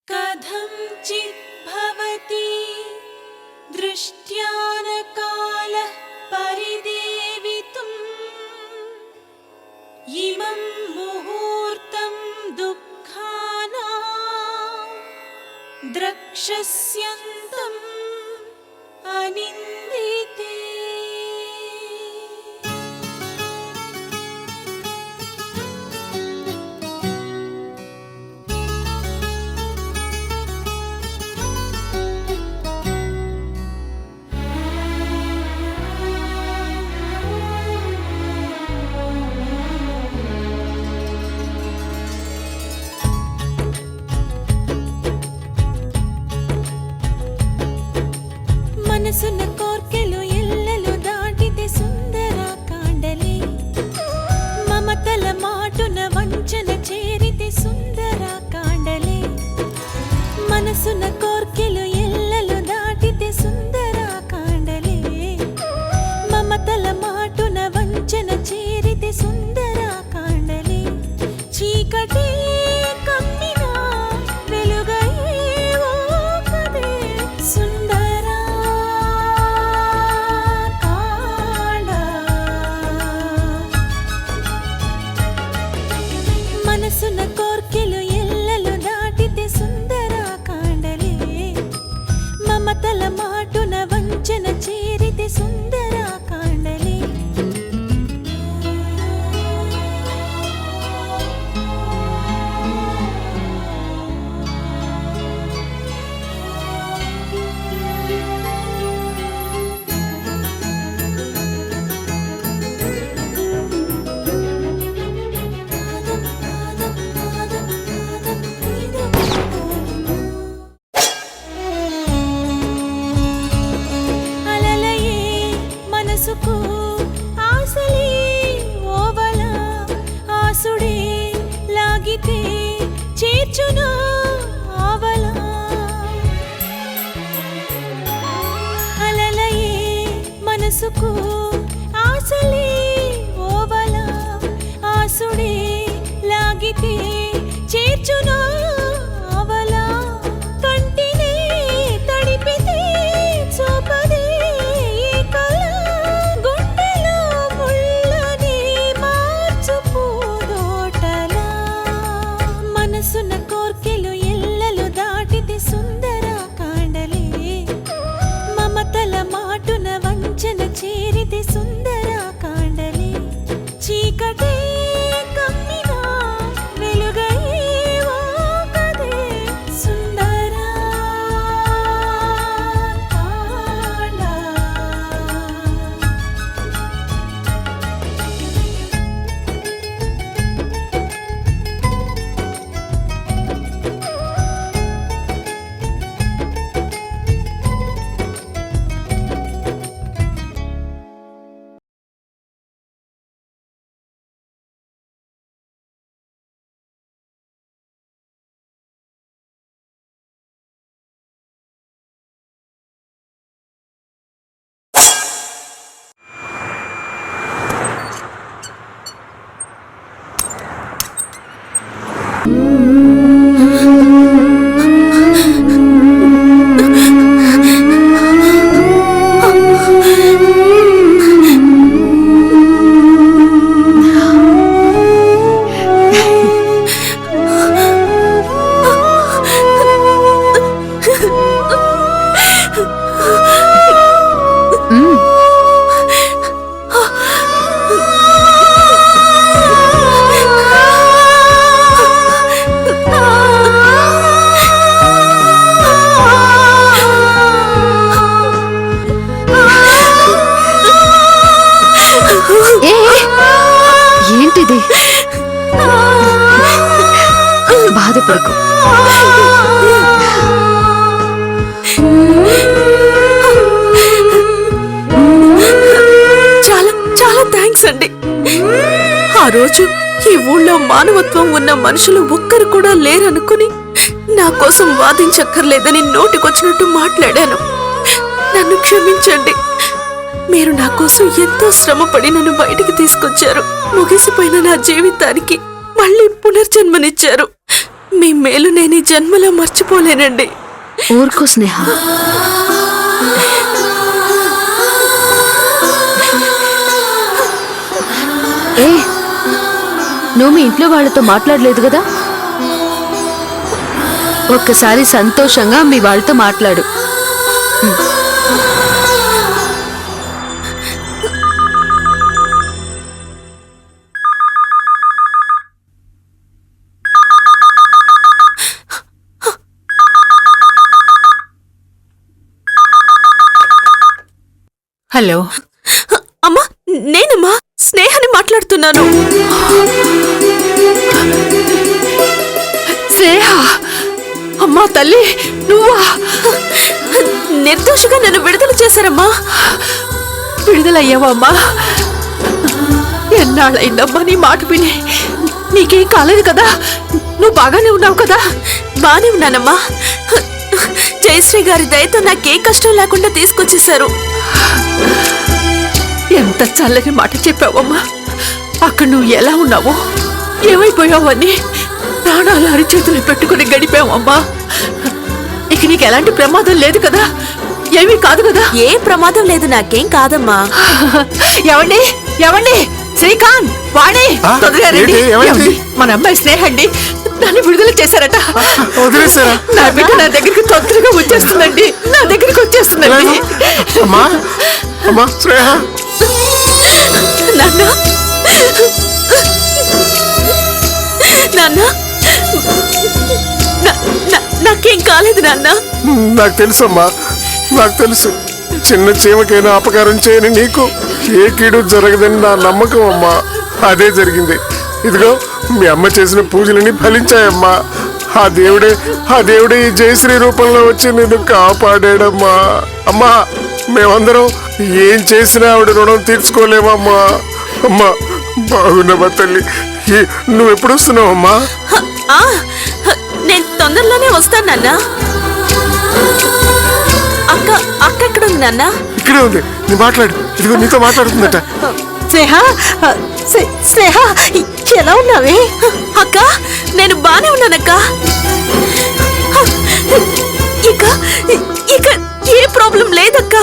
कथंचित् भवति दृष्ट्यानकालः परिदेवितुम् इमं मुहूर्तं दुःखानां द्रक्ष्यस्यन्तम् अनिन्दिते। మనసున్న కోర్కెలు ఎల్లలు దాటితే సుందర కాండలే, మమతల మాటున వంచన చేరితే సుందర కాండలే. మనసున్న కోర్కెలు ఎల్లలు దాటితే సుందర కాండలే, మమతల మాటున వంచన చేరితే సుందర కాండలే. చీకటి కమ్మినా వెలుగయ్యే ఓ కదే సుందర కాండ. మనసున్న కోర్కెలు ఎల్లలు దాటితే సుందర కాండలే, మమతల మాటున వంచన చేరితే సుందర కాండలే. అలలయే మనసుకు ఆశలే ఓవల, ఆసుడే లాగితే చేర్చునా ఆవల. అలలయే మనసుకు ఆశలే ఓవల, ఆసుడే లాగితే చేర్చునా ఆవల. కంటినే తడిపితే చూపదే ఈ కళ, గుండెలో ముళ్ళని మార్చు పూదోటలా. మనసున్న కోర్కెలు ఎల్లలు దాటితే సుందర కాండలే, మమతల మాటున వంచన చేరితే సుందర కాండలే. చీకటే కమ్మినా వెలుగయ్యే ఓ కదే సుందర కాండ. ఏంటిది? బాధపడకు. చాలా చాలా థ్యాంక్స్ అండి. ఆ రోజు ఈ ఊళ్ళో మానవత్వం ఉన్న మనుషులు ఒక్కరు కూడా లేరనుకుని నా కోసం వాదించక్కర్లేదని నోటికొచ్చినట్టు మాట్లాడాను. నన్ను క్షమించండి. మీరు నా కోసం ఎంతో శ్రమపడి నన్ను బయటికి తీసుకొచ్చారు. ముగిసిపోయిన నా జీవితానికి మళ్ళీ పునర్జన్మనిచ్చారు. మీ మేలు నేను ఈ జన్మలో మర్చిపోలేనండి. ఊరుకో స్నేహ. ఏ, నువ్వు మీ ఇంట్లో వాళ్ళతో మాట్లాడలేదు కదా? ఒక్కసారి సంతోషంగా మీ వాళ్ళతో మాట్లాడు. హలో అమ్మా, నేనమ్మా స్నేహని మాట్లాడుతున్నాను. స్నేహ, అమ్మా తల్లి, నువ్వా? నిర్దోషిగా నన్ను విడుదల చేశారమ్మా. విడుదలయ్యావా అమ్మా? ఎన్నాళ్ళైందమ్మా నీ మాట విని? నీకేం కాలేదు కదా? నువ్వు బాగానే ఉన్నావు కదా? బానే ఉన్నానమ్మా. జయశ్రీ గారి దయతో నాకే కష్టం లేకుండా తీసుకొచ్చేశారు. ఎంత చల్లని మాట చెప్పావమ్మా. అక్కడ నువ్వు ఎలా ఉన్నావో, ఏమైపోయావని ప్రాణాలు అరిచేతులు పెట్టుకుని గడిపావమ్మా. ఇక నీకు ఎలాంటి ప్రమాదం లేదు కదా? ఏమీ కాదు కదా? ఏ ప్రమాదం లేదు, నాకేం కాదమ్మా. ఎవండి ఎవండి, శ్రీకాంత్ వాణి, తొందరగా రండి. ఏవండి, మన అమ్మాయి స్నేహ అండి, నన్ను విడుదల చేశారట. వదిలేశారా? నా బిడ్డ నా దగ్గరికి తొందరగా వచ్చేస్తుందండి, నా దగ్గరికి వచ్చేస్తుందండి. అమ్మా అమ్మా శ్రేయ, నాన్న, నాన్న, నాకేం కాలేదు నాన్న. నాకు తెలుసమ్మా, నాకు తెలుసు. చిన్న చీమకైనా అపకారం చేయని నీకు ఏ కీడు జరగదని నా నమ్మకం అమ్మా. అదే జరిగింది. ఇదిగో మీ అమ్మ చేసిన పూజలని ఫలించాయమ్మా. ఆ దేవుడే ఈ జయశ్రీ రూపంలో వచ్చి నిన్ను కాపాడాడమ్మా. అమ్మా, మేమందరం ఏం చేసినా ఆవిడ రుణం తీర్చుకోలేమమ్మా. అమ్మా, బాగున్నావా తల్లి? నువ్వు ఎప్పుడు వస్తున్నావమ్మా? నేను తొందరలోనే వస్తాను నాన్న. అక్క అక్క ఎక్కడ ఉంది నాన్న? ఇక్కడే ఉంది, నీ మాట్లాడు. ఇదిగో నీతో మాట్లాడుతుందట. స్నేహ, స్నేహ, ఎలా ఉన్నావే? అక్క, నేను బానే ఉన్నానక్క. ఇక ఇక ఏ ప్రాబ్లం లేదక్క.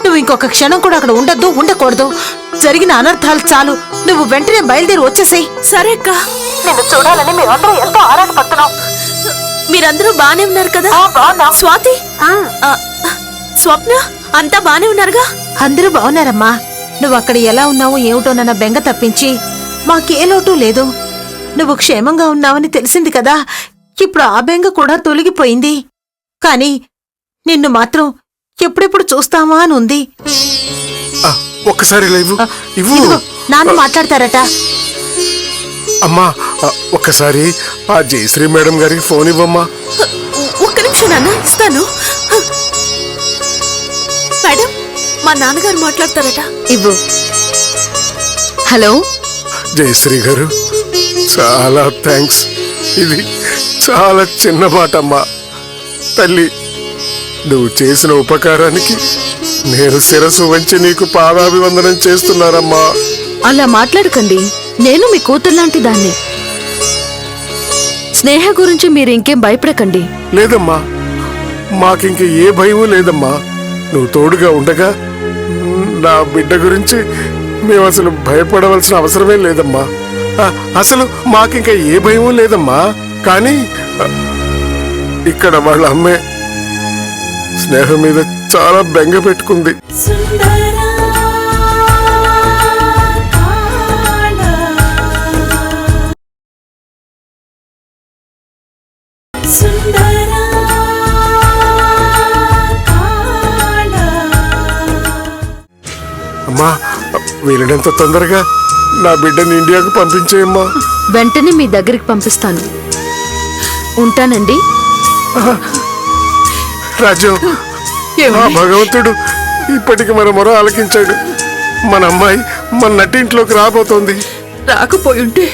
నువ్వు ఇంకొక క్షణం కూడా అక్కడ ఉండద్దు, ఉండకూడదు. జరిగిన అనర్థాలు చాలు. నువ్వు వెంటనే బయలుదేరి వచ్చేసేయ్. సరే అక్క. నిన్ను చూడాలని మేమందరం ఎంతో ఆరాటపడుతున్నాం. మీరందరూ బానే ఉన్నారు కదా? స్వాతి, స్వప్న అంతా బానే ఉన్నారుగా? అందరూ బాగున్నారమ్మా. నువ్వు అక్కడ ఎలా ఉన్నావో ఏమిటోనన్న బెంగ తప్పించి మాకే లోటు లేదు. నువ్వు క్షేమంగా ఉన్నావని తెలిసింది కదా, ఇప్పుడు ఆ బెంగ కూడా తొలగిపోయింది. కాని నిన్ను మాత్రం ఎప్పుడెప్పుడు చూస్తామా అని ఉంది. ఒక్కసారి లేవు ఇవ్వు. ఇదిగో, నాన్న మాట్లాడతారట. అమ్మా, ఒక్కసారి ఆ జయశ్రీ మేడం గారికి ఫోన్ ఇవ్వమ్మా. ఒక్క నిమిషం నాన్న, ఇస్తాను. మేడం, మా నాన్నగారు మాట్లాడతారట. ఇవ్వు. హలో జయశ్రీ గారు, చాలా థ్యాంక్స్. ఇది చాలా చిన్న మాట అమ్మా. తల్లి, నువ్వు చేసిన ఉపకారానికి నేను శిరసు వంచి నీకు పాదాభివందనం చేస్తున్నానమ్మా. అలా మాట్లాడకండి. నేను మీ కూతురులాంటి దాన్ని. స్నేహ గురించి మీరు ఇంకేం భయపడకండి. లేదమ్మా, మాకింక ఏ భయమూ లేదమ్మా. నువ్వు తోడుగా ఉండగా నా బిడ్డ గురించి మేము అసలు భయపడవలసిన అవసరమే లేదమ్మా. అసలు మాకింక ఏ భయమూ లేదమ్మా. కానీ ఇక్కడ వాళ్ళ అమ్మే స్నేహం మీద చాలా బెంగ పెట్టుకుంది. సుందరా కాళ సుందరా కాళ. అమ్మా, వీలైనంత తొందరగా నా బిడ్డని ఇండియాకు పంపించేయమ్మా. వెంటనే మీ దగ్గరికి పంపిస్తాను. ఉంటానండి. రాజు, ఆ భగవంతుడు ఇప్పటికి మన మొర ఆలకించాడు. మన అమ్మాయి మన నట్టింట్లోకి రాబోతోంది. రాకపోయుంటే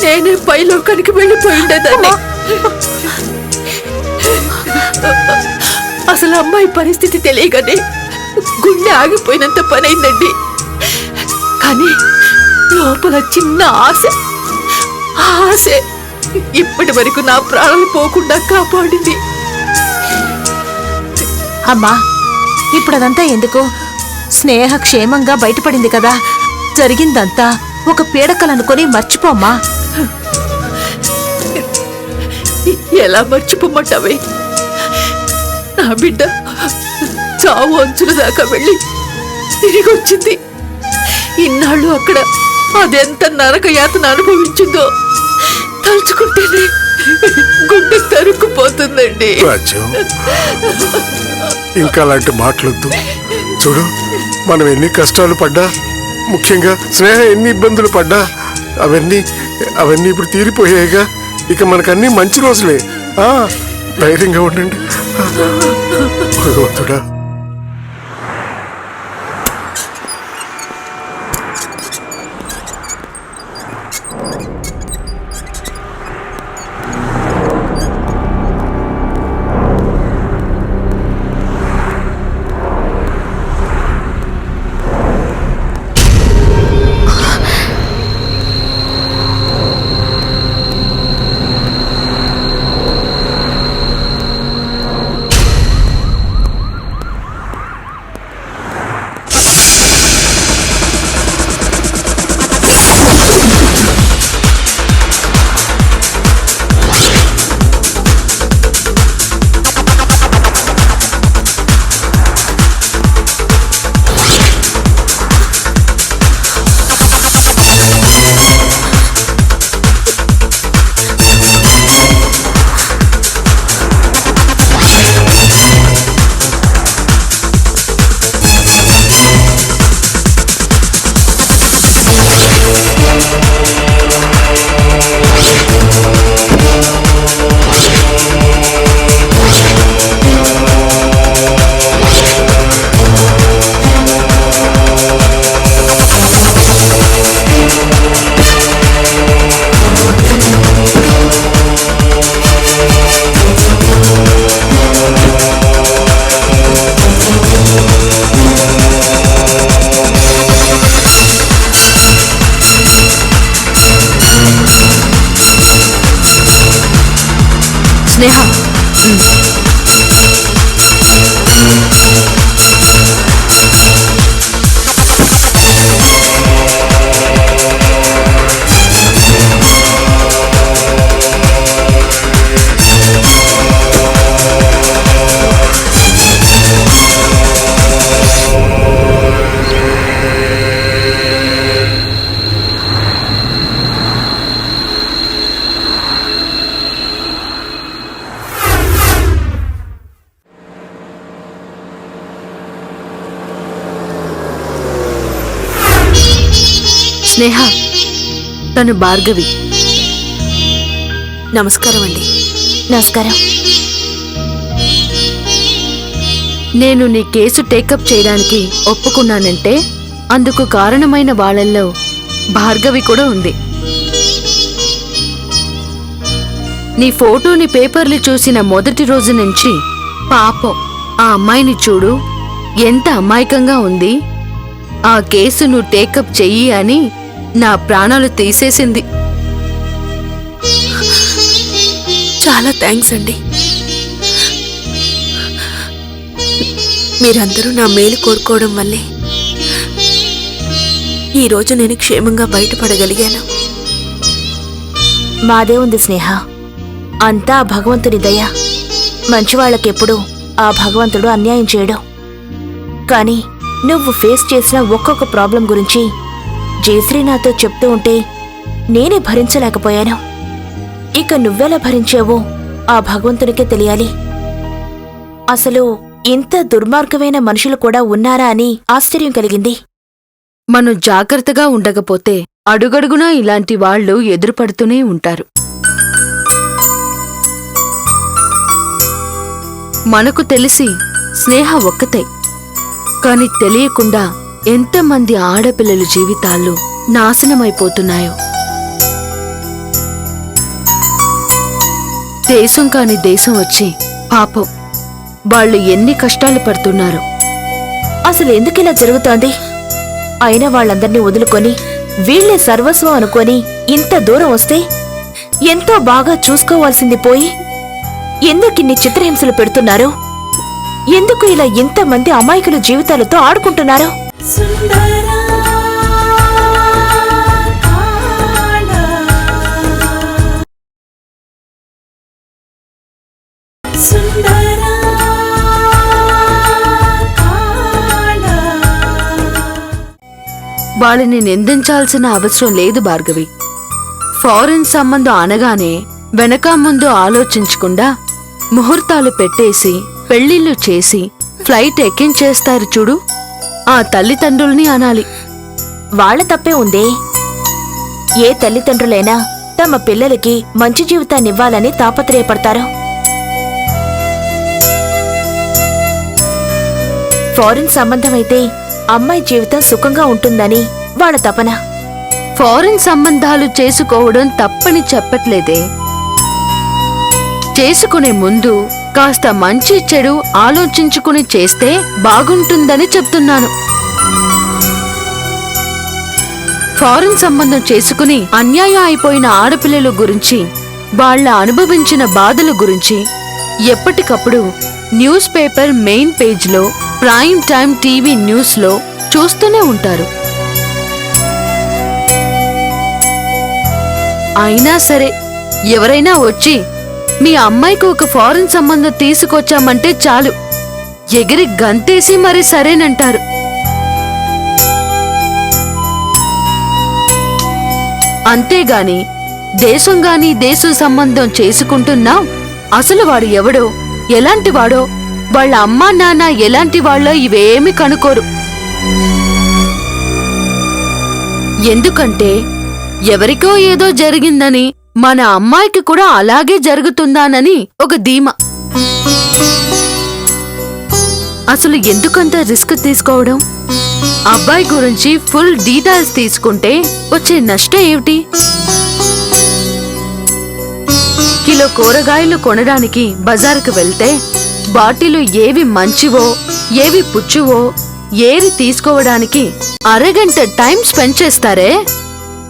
నేనే పైలోకానికి వెళ్ళిపోయిండేదాన్ని. అసలు అమ్మాయి పరిస్థితి తెలియగానే గుండె ఆగిపోయినంత పనైందండి. కానీ లోపల చిన్న ఆశ, ఆ ఆశే ఇప్పటి వరకు నా ప్రాణాలు పోకుండా కాపాడింది. అమ్మా ఇప్పుడు అదంతా ఎందుకు? స్నేహ క్షేమంగా బయటపడింది కదా, జరిగిందంతా ఒక పీడకలనుకొని మర్చిపోమ్మా. ఎలా మర్చిపోమంటావే? నా బిడ్డ చావు అంచుల దాకా వెళ్ళి తిరిగి వచ్చింది. ఇన్నాళ్ళు అక్కడ అదెంత నరక యాతన అనుభవించిందో తలుచుకుంటేనే గుండె తరుక్కుపోతుందండి. రాజ్యం, ఇంకా అలాంటి మాటలొద్దు. చూడు, మనం ఎన్ని కష్టాలు పడ్డా, ముఖ్యంగా స్నేహ ఎన్ని ఇబ్బందులు పడ్డా అవన్నీ ఇప్పుడు తీరిపోయాయిగా. ఇక మనకన్నీ మంచి రోజులే. ధైర్యంగా ఉండండి. భగవంతుడా. స్నేహ, స్నేహ, తను భార్గవి. నమస్కారం అండి. నమస్కారం. నేను నీ కేసు టేకప్ చేయడానికి ఒప్పుకున్నానంటే అందుకు కారణమైన వాళ్ళల్లో భార్గవి కూడా ఉంది. నీ ఫోటోని పేపర్లు చూసిన మొదటి రోజు నుంచి పాపం ఆ అమ్మాయిని చూడు, ఎంత అమాయకంగా ఉంది. ఆ కేసు నువ్వు టేకప్ చెయ్యి అని నా ప్రాణాలు తీసేసింది. చాలా థ్యాంక్స్ అండి. మీరందరూ నా మేలు కోరుకోవడం వల్లే ఈరోజు నేను క్షేమంగా బయటపడగలిగాను. మాదే ఉంది స్నేహ, అంతా భగవంతుని దయ. మంచివాళ్లకెప్పుడు ఆ భగవంతుడు అన్యాయం చేయడు. కానీ నువ్వు ఫేస్ చేసిన ఒక్కొక్క ప్రాబ్లం గురించి జయశ్రీ నాతో చెప్తూ ఉంటే నేనే భరించలేకపోయాను. ఇక నువ్వెలా భరించావో ఆ భగవంతునికే తెలియాలి. అసలు ఇంత దుర్మార్గమైన మనుషులు కూడా ఉన్నారా అని ఆశ్చర్యం కలిగింది. మనం జాగ్రత్తగా ఉండకపోతే అడుగడుగునా ఇలాంటి వాళ్ళు ఎదురుపడుతూనే ఉంటారు. మనకు తెలిసి స్నేహ ఒక్కతే, కాని తెలియకుండా ఎంతమంది ఆడపిల్లల జీవితాలు నాశనమైపోతున్నాయో. దేశం కాని దేశం వచ్చి పాపం వాళ్ళు ఎన్ని కష్టాలు పడుతున్నారు. అసలు ఎందుకిలా జరుగుతోంది? అయినా వాళ్ళందర్నీ వదులుకొని వీళ్లే సర్వస్వం అనుకొని ఇంత దూరం వస్తే ఎంతో బాగా చూసుకోవాల్సింది పోయి ఎందుకిన్ని చిత్రహింసలు పెడుతున్నారు? ఎందుకు ఇలా ఇంతమంది అమాయకుల జీవితాలతో ఆడుకుంటున్నారు? సుందరా కాండ సుందరా కాండ వాళ్ళని నిందించాల్సిన అవసరం లేదు భార్గవి. ఫారిన్ సంబంధం అనగానే వెనక ముందు ఆలోచించకుండా ముహూర్తాలు పెట్టేసి పెళ్లిళ్ళు చేసి ఫ్లైట్ ఎక్కించేస్తారు చూడు, ఆ తల్లిదండ్రుల్ని అనాలి. వాళ్ళ తప్పే ఉందే. ఏ తల్లిదండ్రులైనా తమ పిల్లలకి మంచి జీవితాన్నివ్వాలని తాపత్రయపడతారు. ఫారిన్ సంబంధమైతే అమ్మాయి జీవితం సుఖంగా ఉంటుందని వాళ్ళ తపన. ఫారిన్ సంబంధాలు చేసుకోవడం తప్పని చెప్పట్లేదే. చేసుకునే ముందు కాస్త మంచి చెడు ఆలోచించుకుని చేస్తే బాగుంటుందని చెప్తున్నాను. ఫారిన్ సంబంధం చేసుకుని అన్యాయం అయిపోయిన ఆడపిల్లల గురించి, వాళ్ళ అనుభవించిన బాధల గురించి ఎప్పటికప్పుడు న్యూస్ పేపర్ మెయిన్ పేజ్లో, ప్రైమ్ టైం టీవీ న్యూస్లో చూస్తూనే ఉంటారు. అయినా సరే ఎవరైనా వచ్చి మీ అమ్మాయికి ఒక ఫారిన్ సంబంధం తీసుకొచ్చామంటే చాలు, ఎగిరి గంతేసి మరి సరేనంటారు. అంతేగాని దేశంగాని దేశం సంబంధం చేసుకుంటున్నా అసలు వాడు ఎవడో, ఎలాంటివాడో, వాళ్ళ అమ్మా నాన్న ఎలాంటి వాళ్ళో ఇవేమీ కనుకోరు. ఎందుకంటే ఎవరికో ఏదో జరిగిందని మన అమ్మాయికి కూడా అలాగే జరుగుతుందానని ఒక ధీమా. అసలు ఎందుకంత రిస్క్ తీసుకోవడం? అబ్బాయి గురించి ఫుల్ డీటెయిల్స్ తీసుకుంటే వచ్చే నష్టం ఏమిటి? కిలో కూరగాయలు కొనడానికి బజారుకు వెళ్తే బాటిలు ఏవి మంచివో ఏవి పుచ్చువో ఏరి తీసుకోవడానికి అరగంట టైం స్పెండ్ చేస్తారే,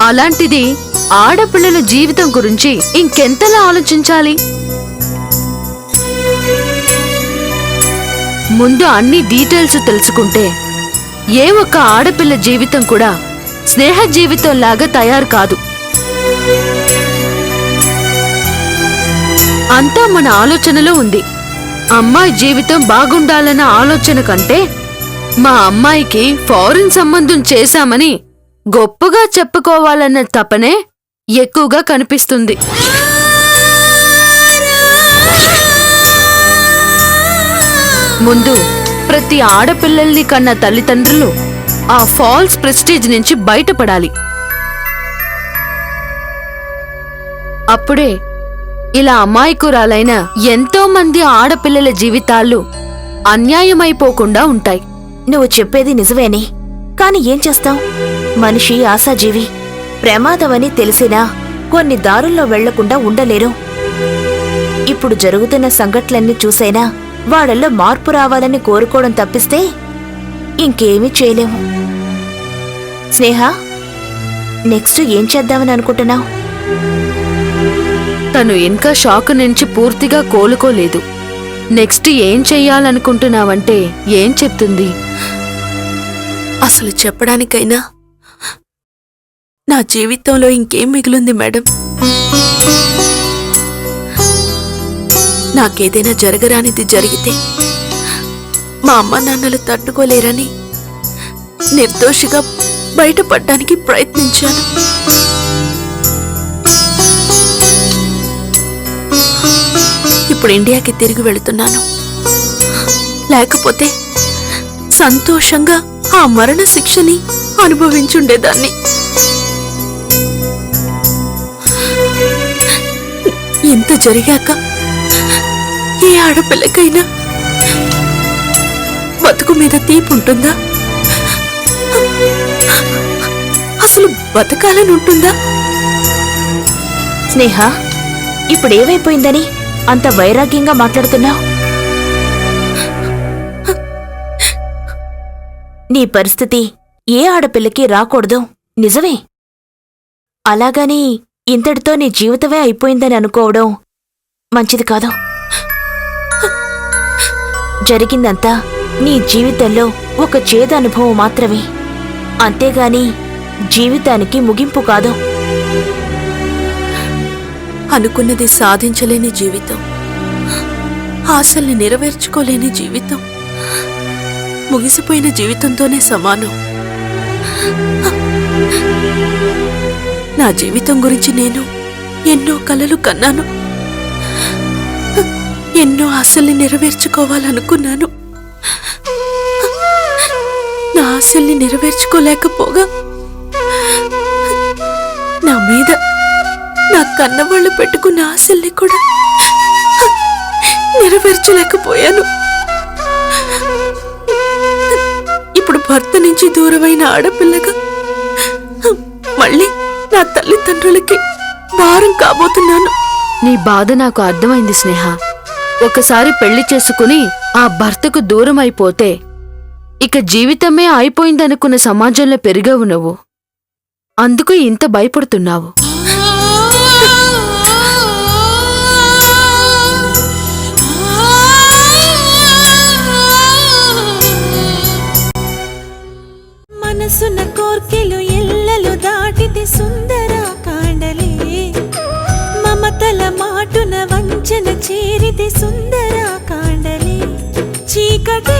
అలాంటిది ఆడపిల్లల జీవితం గురించి ఇంకెంతలా ఆలోచించాలి? ముందు అన్ని డీటెయిల్స్ తెలుసుకుంటే ఏ ఒక్క ఆడపిల్ల జీవితం కూడా స్నేహ జీవితంలాగా తయారు కాదు. అంతా మన ఆలోచనలో ఉంది. అమ్మాయి జీవితం బాగుండాలన్న ఆలోచన కంటే మా అమ్మాయికి ఫారిన్ సంబంధం చేశామని గొప్పగా చెప్పుకోవాలన్న తపనే ఎక్కువగా కనిపిస్తుంది. ముందు ప్రతి ఆడపిల్లల్ని కన్న తల్లిదండ్రులు ఆ ఫాల్స్ ప్రెస్టీజ్ నుంచి బయటపడాలి. అప్పుడే ఇలా అమాయకురాలైన ఎంతో మంది ఆడపిల్లల జీవితాలు అన్యాయమైపోకుండా ఉంటాయి. నువ్వు చెప్పేది నిజమేనే, కాని ఏం చేస్తాం? మనిషి ఆశాజీవి. ప్రమాదమని తెలిసినా కొన్ని దారుల్లో వెళ్లకుండా ఉండలేరు. ఇప్పుడు జరుగుతున్న సంఘటనలన్నీ చూసైనా వాళ్ళల్లో మార్పు రావాలని కోరుకోవడం తప్పిస్తే ఇంకేమీ చేయలేము. స్నేహ, నెక్స్ట్ ఏం చేద్దామని అనుకుంటున్నావు? తను ఇంకా షాక్ నుంచి పూర్తిగా కోలుకోలేదు. నెక్స్ట్ ఏం చెయ్యాలనుకుంటున్నావంటే ఏం చెప్తుంది? అసలు చెప్పడానికైనా నా జీవితంలో ఇంకేం మిగిలింది మేడం? నాకేదైనా జరగరానిది జరిగితే మా అమ్మ నాన్నలు తట్టుకోలేరని నిర్దోషిగా బయటపడడానికి ప్రయత్నించాను. ఇప్పుడు ఇండియాకి తిరిగి వెళుతున్నాను. లేకపోతే సంతోషంగా ఆ మరణ శిక్షని అనుభవించుండేదాన్ని. ఇంత జరిగాక ఏ ఆడపిల్లకైనా బతుకు మీద తీపుంటుందా? అసలు బతకాలని ఉంటుందా? స్నేహ, ఇప్పుడేమైపోయిందని అంత వైరాగ్యంగా మాట్లాడుతున్నావు? నీ పరిస్థితి ఏ ఆడపిల్లకి రాకూడదు, నిజమే. అలాగని ఇంతటితో నీ జీవితమే అయిపోయిందని అనుకోవడం మంచిది కాదు. జరిగిందంతా నీ జీవితంలో ఒక చేదు అనుభవం మాత్రమే, అంతేగాని జీవితానికి ముగింపు కాదు. అనుకున్నది సాధించలేని జీవితం, ఆశల్ని నెరవేర్చుకోలేని జీవితం ముగిసిపోయిన జీవితంతోనే సమానం. నా జీవితం గురించి నేను ఎన్నో కలలు కన్నాను, ఎన్నో ఆశల్ని నెరవేర్చుకోవాలనుకున్నాను. నా ఆశల్ని నెరవేర్చుకోలేకపోగా నా మీద నా కన్నవాళ్ళు పెట్టుకున్న ఆశల్ని కూడా నెరవేర్చలేకపోయాను. ఇప్పుడు భర్త నుంచి దూరమైన ఆడపిల్లగా మళ్ళీ నా తల్లిదండ్రులకి భారం కాబోతున్నాను. నీ బాధ నాకు అర్థమైంది స్నేహ. ఒకసారి పెళ్లి చేసుకుని ఆ భర్తకు దూరం అయిపోతే ఇక జీవితమే అయిపోయిందనుకున్న సమాజంలో పెరిగావు నువ్వు. అందుకు ఇంత భయపడుతున్నావు. మనసున కోర్కెలు ఎల్లలు దాటితే సుందర కాండలే, మమతల మాటున వంచన చేరితే సుందర కాండలే, చీకటి